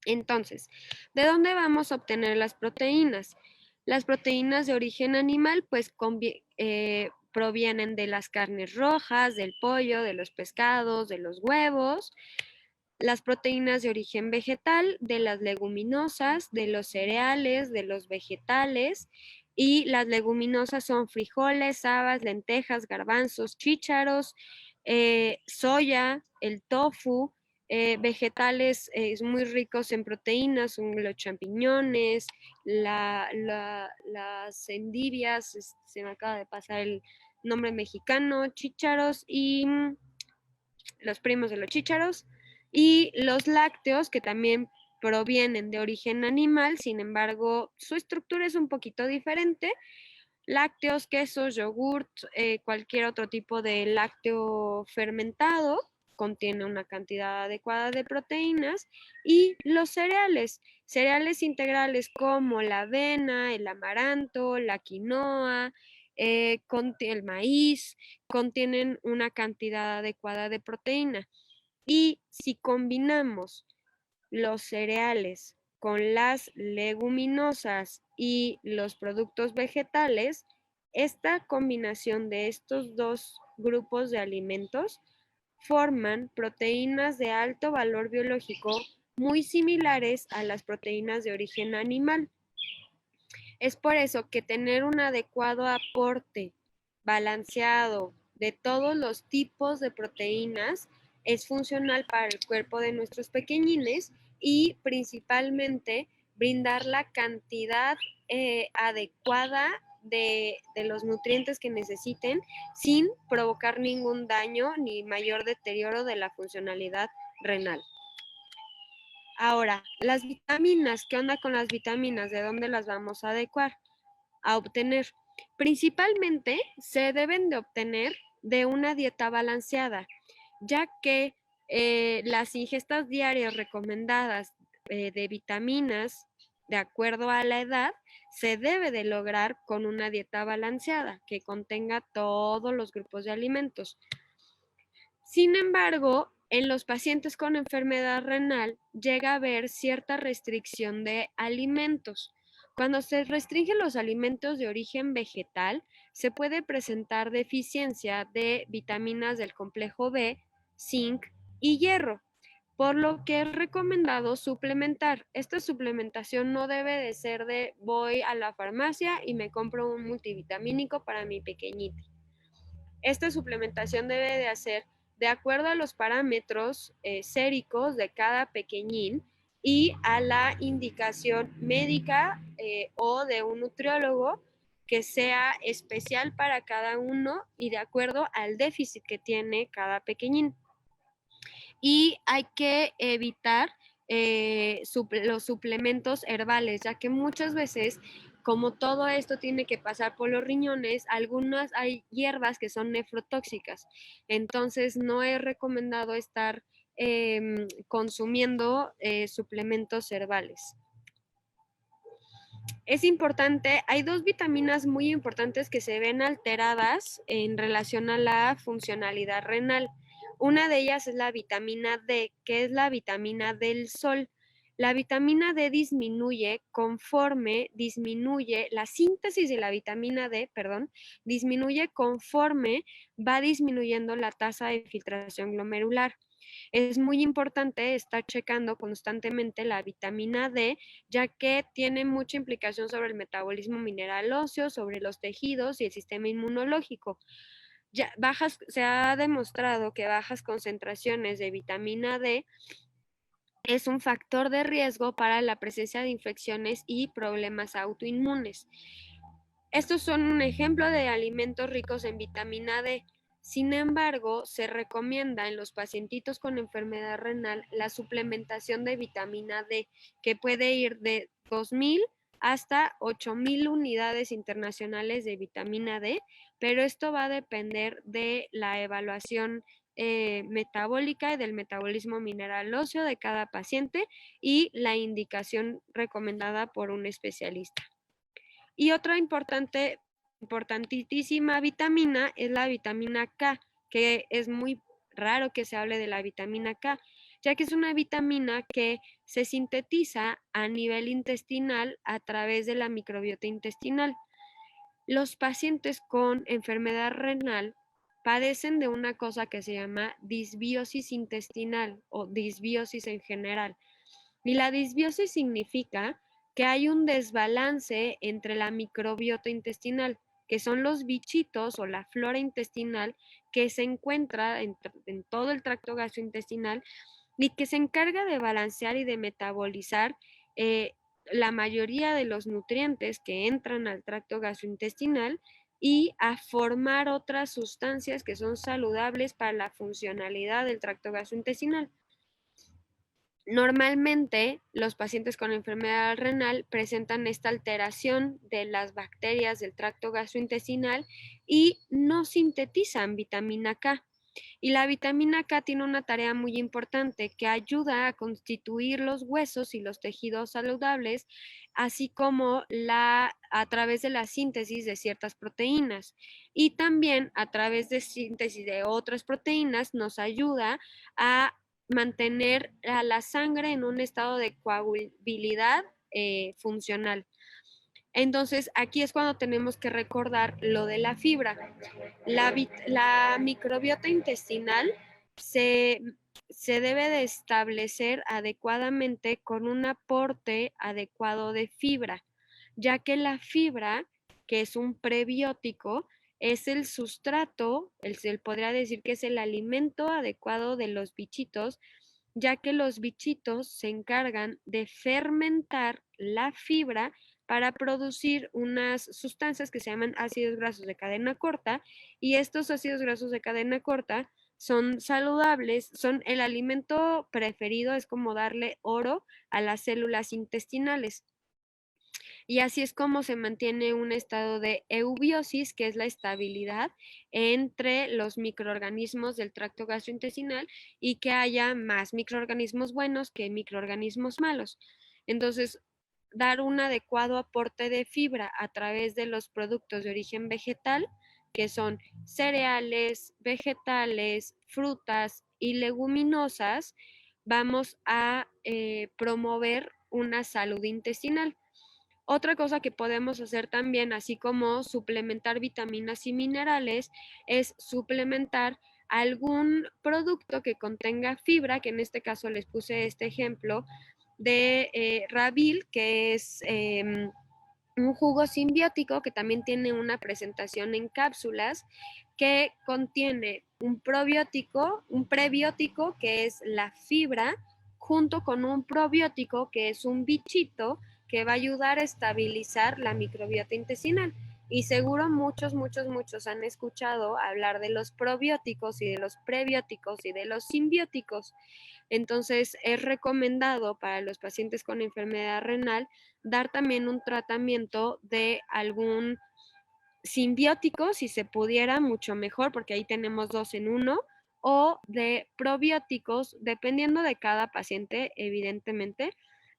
Entonces, ¿de dónde vamos a obtener las proteínas? Las proteínas de origen animal pues provienen de las carnes rojas, del pollo, de los pescados, de los huevos. Las proteínas de origen vegetal, de las leguminosas, de los cereales, de los vegetales. Y las leguminosas son frijoles, habas, lentejas, garbanzos, chícharos, soya, el tofu. Vegetales muy ricos en proteínas, son los champiñones, las endivias, se me acaba de pasar el nombre mexicano, chícharos y los primos de los chícharos, y los lácteos, que también provienen de origen animal, sin embargo, su estructura es un poquito diferente. Lácteos, quesos, yogurt, cualquier otro tipo de lácteo fermentado contiene una cantidad adecuada de proteínas. Y los cereales integrales como la avena, el amaranto, la quinoa, el maíz, contienen una cantidad adecuada de proteína. Y si combinamos los cereales con las leguminosas y los productos vegetales, esta combinación de estos dos grupos de alimentos forman proteínas de alto valor biológico muy similares a las proteínas de origen animal. Es por eso que tener un adecuado aporte balanceado de todos los tipos de proteínas es funcional para el cuerpo de nuestros pequeñines y principalmente brindar la cantidad adecuada de los nutrientes que necesiten sin provocar ningún daño ni mayor deterioro de la funcionalidad renal. Ahora, las vitaminas, ¿qué onda con las vitaminas? ¿De dónde las vamos a adecuar? A obtener. Principalmente se deben de obtener de una dieta balanceada, ya que las ingestas diarias recomendadas de vitaminas, de acuerdo a la edad, se debe de lograr con una dieta balanceada que contenga todos los grupos de alimentos. Sin embargo, en los pacientes con enfermedad renal llega a haber cierta restricción de alimentos. Cuando se restringen los alimentos de origen vegetal, se puede presentar deficiencia de vitaminas del complejo B, zinc y hierro, por lo que es recomendado suplementar. Esta suplementación no debe de ser de voy a la farmacia y me compro un multivitamínico para mi pequeñito. Esta suplementación debe de hacer de acuerdo a los parámetros séricos de cada pequeñín y a la indicación médica o de un nutriólogo que sea especial para cada uno y de acuerdo al déficit que tiene cada pequeñín. Y hay que evitar los suplementos herbales, ya que muchas veces, como todo esto tiene que pasar por los riñones, algunas hay hierbas que son nefrotóxicas. Entonces, no es recomendado estar consumiendo suplementos herbales. Es importante, hay dos vitaminas muy importantes que se ven alteradas en relación a la funcionalidad renal. Una de ellas es la vitamina D, que es la vitamina del sol. La vitamina D disminuye conforme disminuye la síntesis de la vitamina D, perdón, disminuye conforme va disminuyendo la tasa de filtración glomerular. Es muy importante estar checando constantemente la vitamina D, ya que tiene mucha implicación sobre el metabolismo mineral óseo, sobre los tejidos y el sistema inmunológico. Se ha demostrado que bajas concentraciones de vitamina D es un factor de riesgo para la presencia de infecciones y problemas autoinmunes. Estos son un ejemplo de alimentos ricos en vitamina D. Sin embargo, se recomienda en los pacientitos con enfermedad renal la suplementación de vitamina D, que puede ir de 2.000 hasta 8.000 unidades internacionales de vitamina D, pero esto va a depender de la evaluación metabólica y del metabolismo mineral óseo de cada paciente y la indicación recomendada por un especialista. Y otra importantísima vitamina es la vitamina K, que es muy raro que se hable de la vitamina K, ya que es una vitamina que se sintetiza a nivel intestinal a través de la microbiota intestinal. Los pacientes con enfermedad renal padecen de una cosa que se llama disbiosis intestinal o disbiosis en general. Y la disbiosis significa que hay un desbalance entre la microbiota intestinal, que son los bichitos o la flora intestinal que se encuentra en todo el tracto gastrointestinal y que se encarga de balancear y de metabolizar la mayoría de los nutrientes que entran al tracto gastrointestinal y a formar otras sustancias que son saludables para la funcionalidad del tracto gastrointestinal. Normalmente, los pacientes con enfermedad renal presentan esta alteración de las bacterias del tracto gastrointestinal y no sintetizan vitamina K. Y la vitamina K tiene una tarea muy importante que ayuda a constituir los huesos y los tejidos saludables, así como a través de la síntesis de ciertas proteínas. Y también a través de síntesis de otras proteínas nos ayuda a mantener a la sangre en un estado de coagulabilidad funcional. Entonces, aquí es cuando tenemos que recordar lo de la fibra. La microbiota intestinal se, se debe de establecer adecuadamente con un aporte adecuado de fibra, ya que la fibra, que es un prebiótico, es el sustrato, se podría decir que es el alimento adecuado de los bichitos, ya que los bichitos se encargan de fermentar la fibra para producir unas sustancias que se llaman ácidos grasos de cadena corta, y estos ácidos grasos de cadena corta son saludables, son el alimento preferido, es como darle oro a las células intestinales. Y así es como se mantiene un estado de eubiosis, que es la estabilidad entre los microorganismos del tracto gastrointestinal y que haya más microorganismos buenos que microorganismos malos. Entonces, dar un adecuado aporte de fibra a través de los productos de origen vegetal, que son cereales, vegetales, frutas y leguminosas, vamos a promover una salud intestinal. Otra cosa que podemos hacer también, así como suplementar vitaminas y minerales, es suplementar algún producto que contenga fibra, que en este caso les puse este ejemplo de Rabil, que es un jugo simbiótico que también tiene una presentación en cápsulas, que contiene un prebiótico que es la fibra, junto con un probiótico que es un bichito que va a ayudar a estabilizar la microbiota intestinal. Y seguro muchos han escuchado hablar de los probióticos y de los prebióticos y de los simbióticos. Entonces, es recomendado para los pacientes con enfermedad renal dar también un tratamiento de algún simbiótico, si se pudiera, mucho mejor, porque ahí tenemos dos en uno, o de probióticos, dependiendo de cada paciente, evidentemente,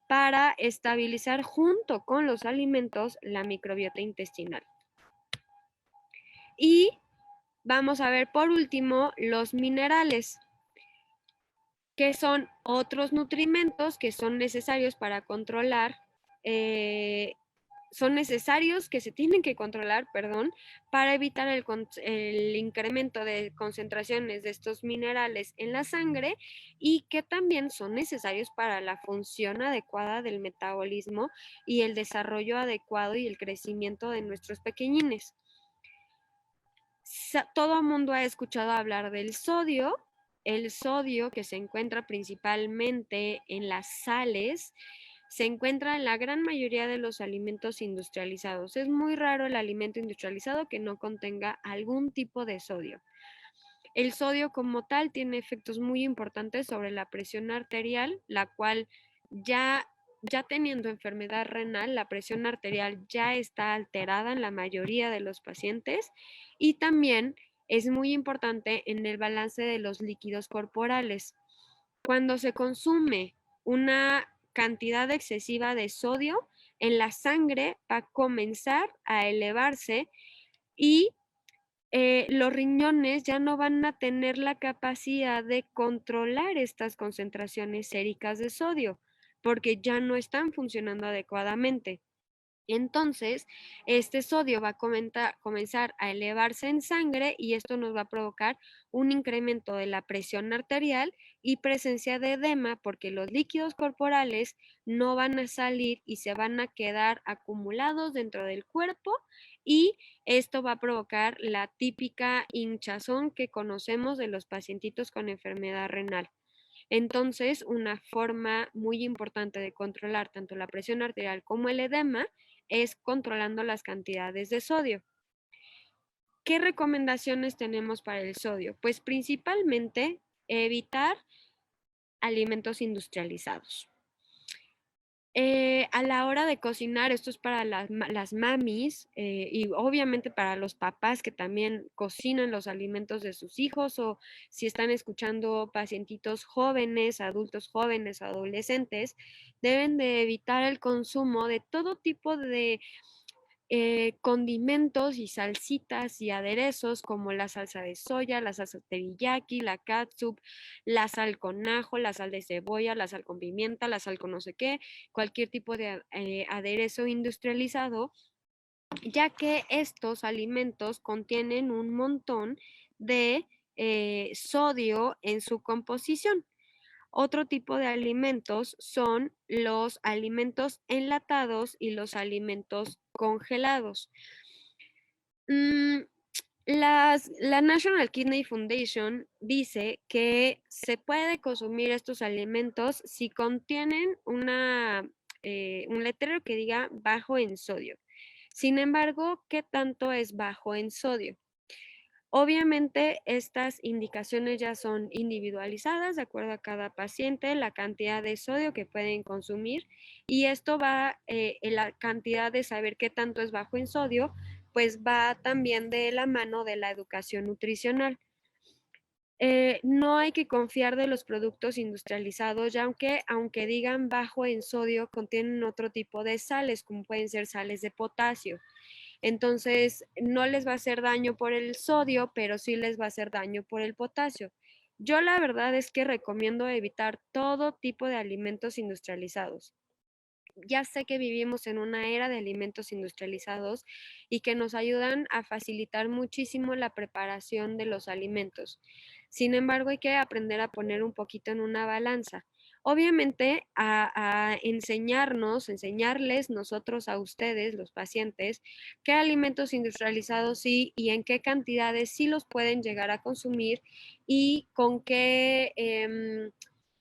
para estabilizar junto con los alimentos la microbiota intestinal. Y vamos a ver por último los minerales, que son otros nutrimentos que son necesarios para controlar, son necesarios que se tienen que controlar, perdón, para evitar el incremento de concentraciones de estos minerales en la sangre, y que también son necesarios para la función adecuada del metabolismo y el desarrollo adecuado y el crecimiento de nuestros pequeñines. Todo el mundo ha escuchado hablar del sodio. El sodio, que se encuentra principalmente en las sales, se encuentra en la gran mayoría de los alimentos industrializados. Es muy raro el alimento industrializado que no contenga algún tipo de sodio. El sodio como tal tiene efectos muy importantes sobre la presión arterial, la cual ya teniendo enfermedad renal, la presión arterial ya está alterada en la mayoría de los pacientes, y también es muy importante en el balance de los líquidos corporales. Cuando se consume una cantidad excesiva de sodio en la sangre, va a comenzar a elevarse, y los riñones ya no van a tener la capacidad de controlar estas concentraciones séricas de sodio, porque ya no están funcionando adecuadamente. Entonces, este sodio va a comenzar a elevarse en sangre, y esto nos va a provocar un incremento de la presión arterial y presencia de edema, porque los líquidos corporales no van a salir y se van a quedar acumulados dentro del cuerpo, y esto va a provocar la típica hinchazón que conocemos de los pacientitos con enfermedad renal. Entonces, una forma muy importante de controlar tanto la presión arterial como el edema es controlando las cantidades de sodio. ¿Qué recomendaciones tenemos para el sodio? Pues principalmente evitar alimentos industrializados. A la hora de cocinar, esto es para las mamis, y obviamente para los papás que también cocinan los alimentos de sus hijos, o si están escuchando pacientitos jóvenes, adultos jóvenes, adolescentes, deben de evitar el consumo de todo tipo de condimentos y salsitas y aderezos como la salsa de soya, la salsa teriyaki, la catsup, la sal con ajo, la sal de cebolla, la sal con pimienta, la sal con no sé qué, cualquier tipo de aderezo industrializado, ya que estos alimentos contienen un montón de sodio en su composición. Otro tipo de alimentos son los alimentos enlatados y los alimentos congelados. Mm, la National Kidney Foundation dice que se puede consumir estos alimentos si contienen un letrero que diga bajo en sodio. Sin embargo, ¿qué tanto es bajo en sodio? Obviamente, estas indicaciones ya son individualizadas de acuerdo a cada paciente, la cantidad de sodio que pueden consumir, y esto va en la cantidad de saber qué tanto es bajo en sodio, pues va también de la mano de la educación nutricional. No hay que confiar de los productos industrializados, ya aunque digan bajo en sodio, contienen otro tipo de sales, como pueden ser sales de potasio. Entonces, no les va a hacer daño por el sodio, pero sí les va a hacer daño por el potasio. Yo la verdad es que recomiendo evitar todo tipo de alimentos industrializados. Ya sé que vivimos en una era de alimentos industrializados y que nos ayudan a facilitar muchísimo la preparación de los alimentos. Sin embargo, hay que aprender a poner un poquito en una balanza. Obviamente, a enseñarles nosotros a ustedes, los pacientes, qué alimentos industrializados sí y en qué cantidades sí los pueden llegar a consumir y con qué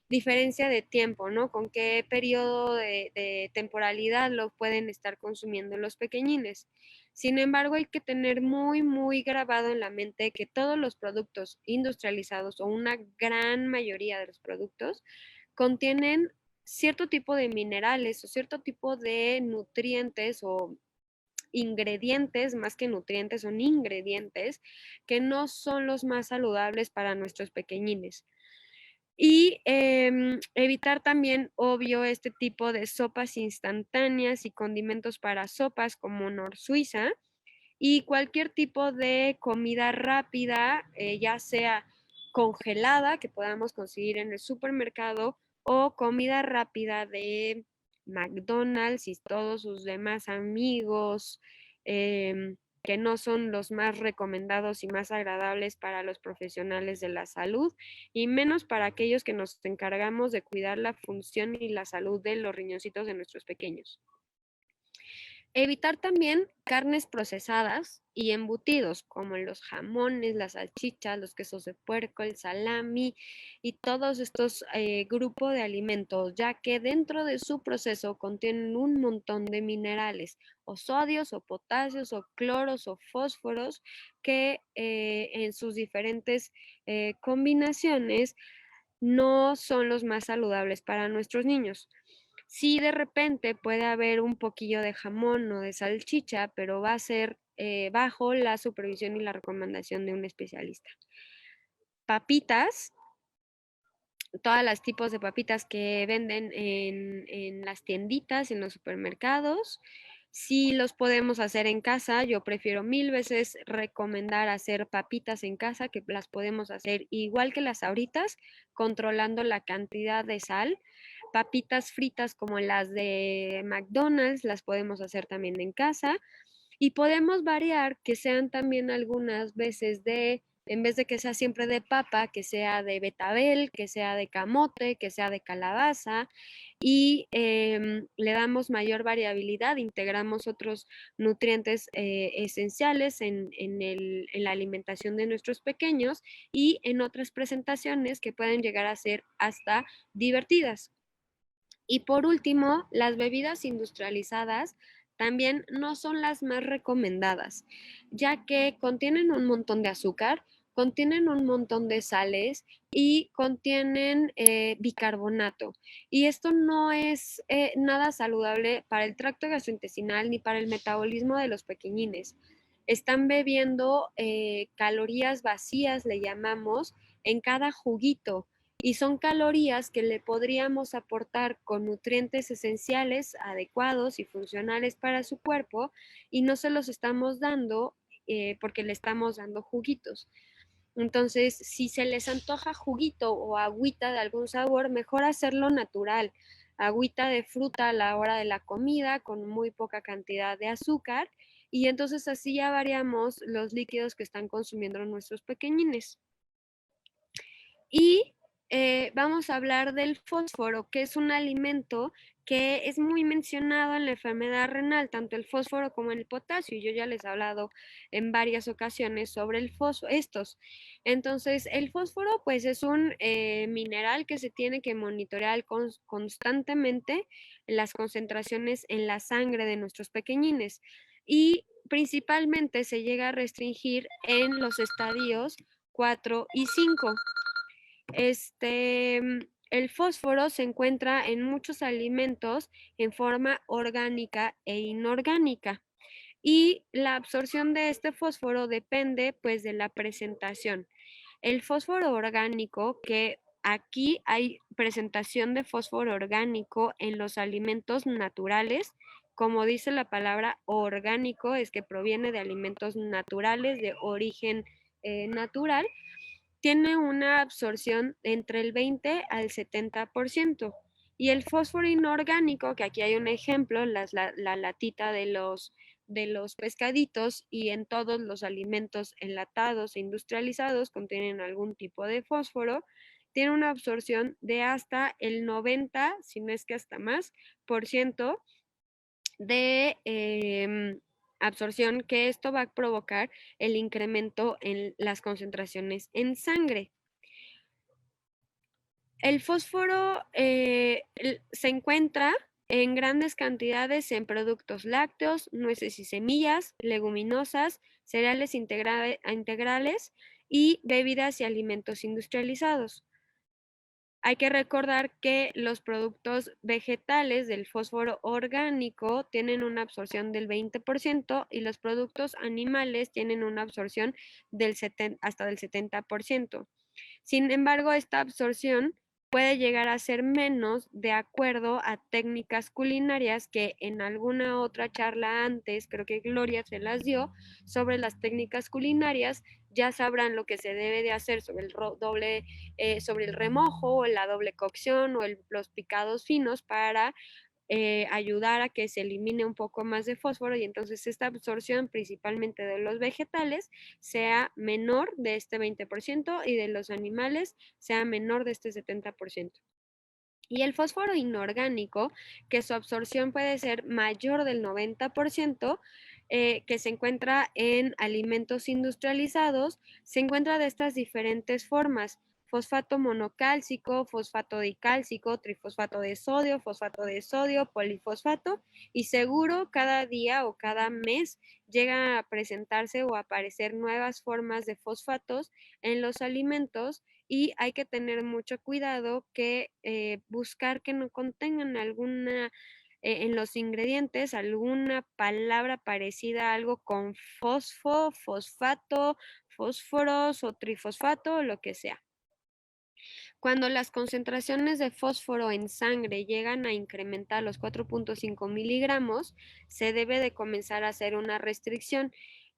diferencia de tiempo, ¿no? Con qué periodo de temporalidad lo pueden estar consumiendo los pequeñines. Sin embargo, hay que tener muy, muy grabado en la mente que todos los productos industrializados o una gran mayoría de los productos contienen cierto tipo de minerales o cierto tipo de nutrientes o ingredientes, más que nutrientes, son ingredientes que no son los más saludables para nuestros pequeñines. Y evitar también, obvio, este tipo de sopas instantáneas y condimentos para sopas como Nor Suiza y cualquier tipo de comida rápida, ya sea congelada que podamos conseguir en el supermercado o comida rápida de McDonald's y todos sus demás amigos, que no son los más recomendados y más agradables para los profesionales de la salud y menos para aquellos que nos encargamos de cuidar la función y la salud de los riñoncitos de nuestros pequeños. Evitar también carnes procesadas y embutidos, como los jamones, las salchichas, los quesos de puerco, el salami y todos estos grupos de alimentos, ya que dentro de su proceso contienen un montón de minerales, o sodios, o potasios, o cloros, o fósforos, que en sus diferentes combinaciones no son los más saludables para nuestros niños. Sí, de repente puede haber un poquillo de jamón o de salchicha, pero va a ser bajo la supervisión y la recomendación de un especialista. Papitas, todas las tipos de papitas que venden en las tienditas, en los supermercados. Si los podemos hacer en casa, yo prefiero mil veces recomendar hacer papitas en casa, que las podemos hacer igual que las sabritas, controlando la cantidad de sal. Papitas fritas como las de McDonald's las podemos hacer también en casa y podemos variar que sean también algunas veces en vez de que sea siempre de papa, que sea de betabel, que sea de camote, que sea de calabaza, y le damos mayor variabilidad, integramos otros nutrientes esenciales en la alimentación de nuestros pequeños y en otras presentaciones que pueden llegar a ser hasta divertidas. Y por último, las bebidas industrializadas también no son las más recomendadas, ya que contienen un montón de azúcar, contienen un montón de sales y contienen bicarbonato. Y esto no es nada saludable para el tracto gastrointestinal ni para el metabolismo de los pequeñines. Están bebiendo calorías vacías, le llamamos, en cada juguito y son calorías que le podríamos aportar con nutrientes esenciales, adecuados y funcionales para su cuerpo, y no se los estamos dando porque le estamos dando juguitos. Entonces, si se les antoja juguito o agüita de algún sabor, mejor hacerlo natural. Agüita de fruta a la hora de la comida con muy poca cantidad de azúcar, y entonces así ya variamos los líquidos que están consumiendo nuestros pequeñines. Y vamos a hablar del fósforo, que es un alimento que es muy mencionado en la enfermedad renal, tanto el fósforo como el potasio. Yo ya les he hablado en varias ocasiones sobre el fósforo, estos. Entonces, el fósforo, pues es un mineral que se tiene que monitorear constantemente las concentraciones en la sangre de nuestros pequeñines. Y principalmente se llega a restringir en los estadios 4 y 5. El fósforo se encuentra en muchos alimentos en forma orgánica e inorgánica, y la absorción de este fósforo depende pues de la presentación. El fósforo orgánico, que aquí hay presentación de fósforo orgánico en los alimentos naturales, como dice la palabra orgánico, es que proviene de alimentos naturales de origen natural, tiene una absorción entre el 20 al 70%. Y el fósforo inorgánico, que aquí hay un ejemplo, la latita de los pescaditos, y en todos los alimentos enlatados e industrializados contienen algún tipo de fósforo, tiene una absorción de hasta el 90, si no es que hasta más, por ciento de absorción, que esto va a provocar el incremento en las concentraciones en sangre. El fósforo se encuentra en grandes cantidades en productos lácteos, nueces y semillas, leguminosas, cereales integrales y bebidas y alimentos industrializados. Hay que recordar que los productos vegetales del fósforo orgánico tienen una absorción del 20%, y los productos animales tienen una absorción hasta del 70%. Sin embargo, esta absorción puede llegar a ser menos de acuerdo a técnicas culinarias, que en alguna otra charla antes, creo que Gloria se las dio, sobre las técnicas culinarias. Ya sabrán lo que se debe de hacer sobre el sobre el remojo, o la doble cocción, o los picados finos, para ayudar a que se elimine un poco más de fósforo, y entonces esta absorción principalmente de los vegetales sea menor de este 20%, y de los animales sea menor de este 70%. Y el fósforo inorgánico, que su absorción puede ser mayor del 90%, que se encuentra en alimentos industrializados, se encuentra de estas diferentes formas: fosfato monocálcico, fosfato dicálcico, fosfato de sodio, polifosfato, y seguro cada día o cada mes llegan a presentarse o aparecer nuevas formas de fosfatos en los alimentos, y hay que tener mucho cuidado que buscar que no contengan alguna en los ingredientes alguna palabra parecida a algo con fosfato, fósforos o trifosfato, lo que sea. Cuando las concentraciones de fósforo en sangre llegan a incrementar los 4.5 miligramos, se debe de comenzar a hacer una restricción,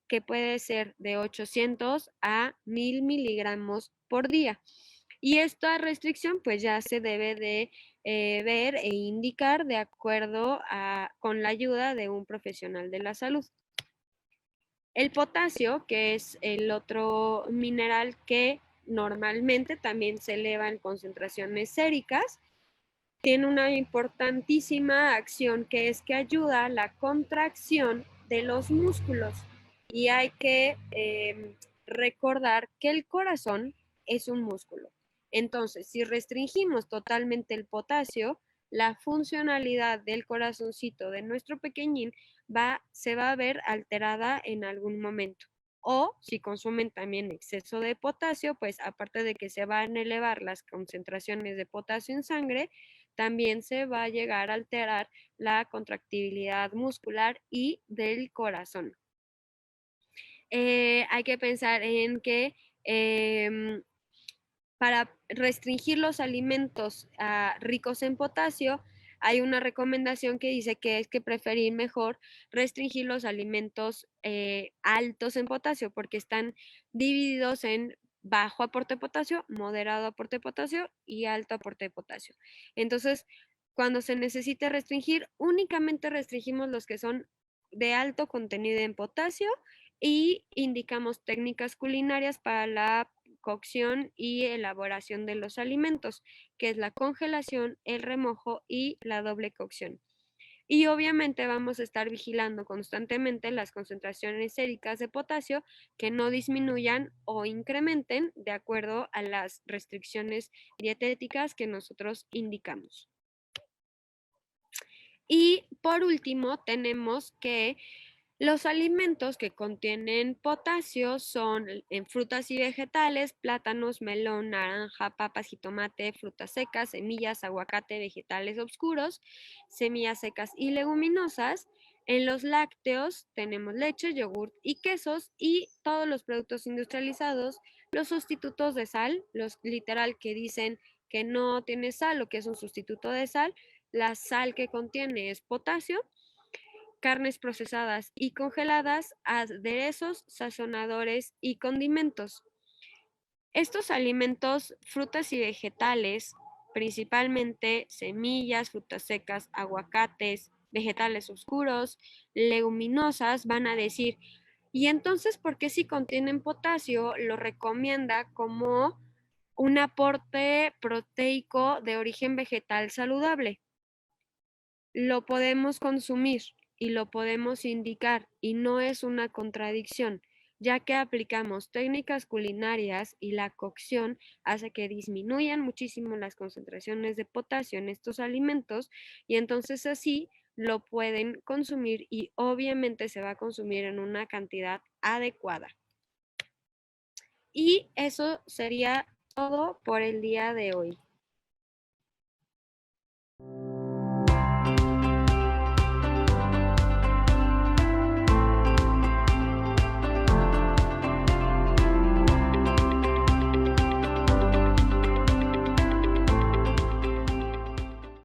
que puede ser de 800 a 1000 miligramos por día. Y esta restricción pues ya se debe de ver e indicar de acuerdo con la ayuda de un profesional de la salud. El potasio, que es el otro mineral que normalmente también se eleva en concentraciones séricas, tiene una importantísima acción, que es que ayuda a la contracción de los músculos. Y hay que recordar que el corazón es un músculo. Entonces, si restringimos totalmente el potasio, la funcionalidad del corazoncito de nuestro pequeñín se va a ver alterada en algún momento. O si consumen también exceso de potasio, pues aparte de que se van a elevar las concentraciones de potasio en sangre, también se va a llegar a alterar la contractibilidad muscular y del corazón. Hay que pensar en que para restringir los alimentos ricos en potasio, hay una recomendación que dice que es que preferir mejor restringir los alimentos altos en potasio porque están divididos en bajo aporte de potasio, moderado aporte de potasio y alto aporte de potasio. Entonces, cuando se necesite restringir, únicamente restringimos los que son de alto contenido en potasio y indicamos técnicas culinarias para la cocción y elaboración de los alimentos, que es la congelación, el remojo y la doble cocción. Y obviamente vamos a estar vigilando constantemente las concentraciones séricas de potasio que no disminuyan o incrementen de acuerdo a las restricciones dietéticas que nosotros indicamos. Y por último, tenemos que los alimentos que contienen potasio son en frutas y vegetales, plátanos, melón, naranja, papas, jitomate, frutas secas, semillas, aguacate, vegetales oscuros, semillas secas y leguminosas. En los lácteos tenemos leche, yogur y quesos y todos los productos industrializados, los sustitutos de sal, los literal que dicen que no tiene sal o que es un sustituto de sal, la sal que contiene es potasio, carnes procesadas y congeladas, aderezos, sazonadores y condimentos. Estos alimentos, frutas y vegetales, principalmente semillas, frutas secas, aguacates, vegetales oscuros, leguminosas, van a decir, y entonces, ¿por qué si contienen potasio lo recomienda como un aporte proteico de origen vegetal saludable? Lo podemos consumir y lo podemos indicar y no es una contradicción, ya que aplicamos técnicas culinarias y la cocción hace que disminuyan muchísimo las concentraciones de potasio en estos alimentos y entonces así lo pueden consumir y obviamente se va a consumir en una cantidad adecuada. Y eso sería todo por el día de hoy.